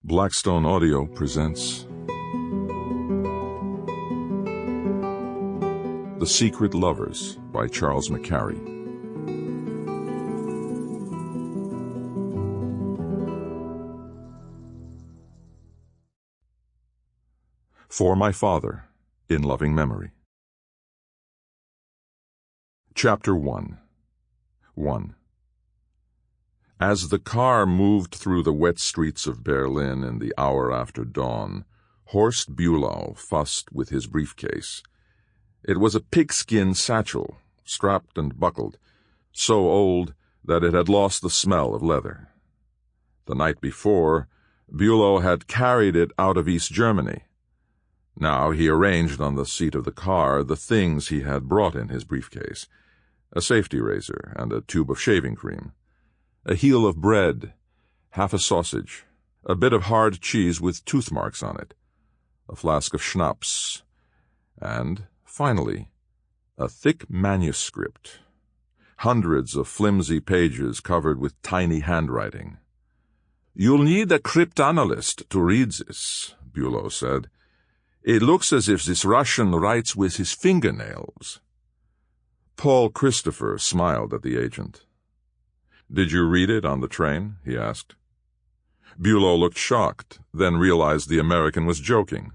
Blackstone Audio presents The Secret Lovers by Charles McCarry. For My Father, in Loving Memory. Chapter 1. 1. As the car moved through the wet streets of Berlin in the hour after dawn, Horst Bülow fussed with his briefcase. It was a pigskin satchel, strapped and buckled, so old that it had lost the smell of leather. The night before, Bülow had carried it out of East Germany. Now he arranged on the seat of the car the things he had brought in his briefcase: a safety razor and a tube of shaving cream, a heel of bread, half a sausage, a bit of hard cheese with tooth marks on it, a flask of schnapps, and, finally, a thick manuscript, hundreds of flimsy pages covered with tiny handwriting. "You'll need a cryptanalyst to read this," Bülow said. "It looks as if this Russian writes with his fingernails." Paul Christopher smiled at the agent. "Did you read it on the train?" he asked. Bülow looked shocked, then realized the American was joking.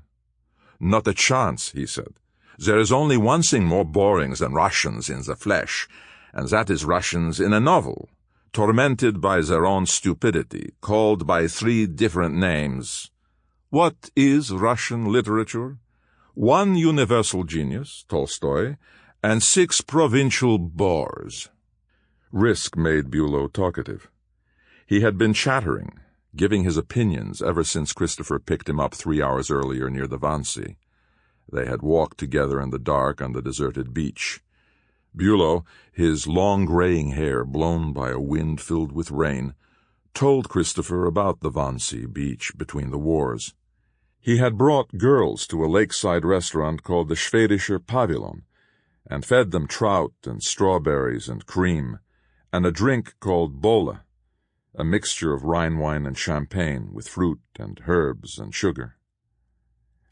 "Not a chance," he said. "There is only one thing more boring than Russians in the flesh, and that is Russians in a novel, tormented by their own stupidity, called by 3 different names. What is Russian literature? 1 universal genius, Tolstoy, and 6 provincial bores." Risk made Bülow talkative. He had been chattering, giving his opinions ever since Christopher picked him up 3 hours earlier near the Wannsee. They had walked together in the dark on the deserted beach. Bülow, his long graying hair blown by a wind filled with rain, told Christopher about the Wannsee beach between the wars. He had brought girls to a lakeside restaurant called the Schwedischer Pavilion, and fed them trout and strawberries and cream, and a drink called Bohle, a mixture of Rhine wine and champagne with fruit and herbs and sugar.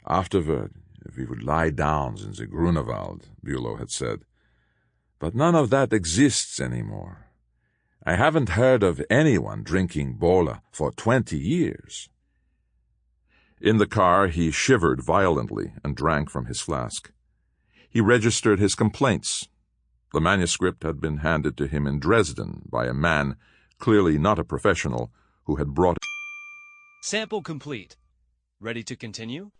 "Afterward, we would lie down in the Grunewald," Bülow had said. "But none of that exists anymore. I haven't heard of anyone drinking Bohle for 20 years. In the car, he shivered violently and drank from his flask. He registered his complaints. The manuscript had been handed to him in Dresden by a man, clearly not a professional, who had brought it. Sample complete. Ready to continue?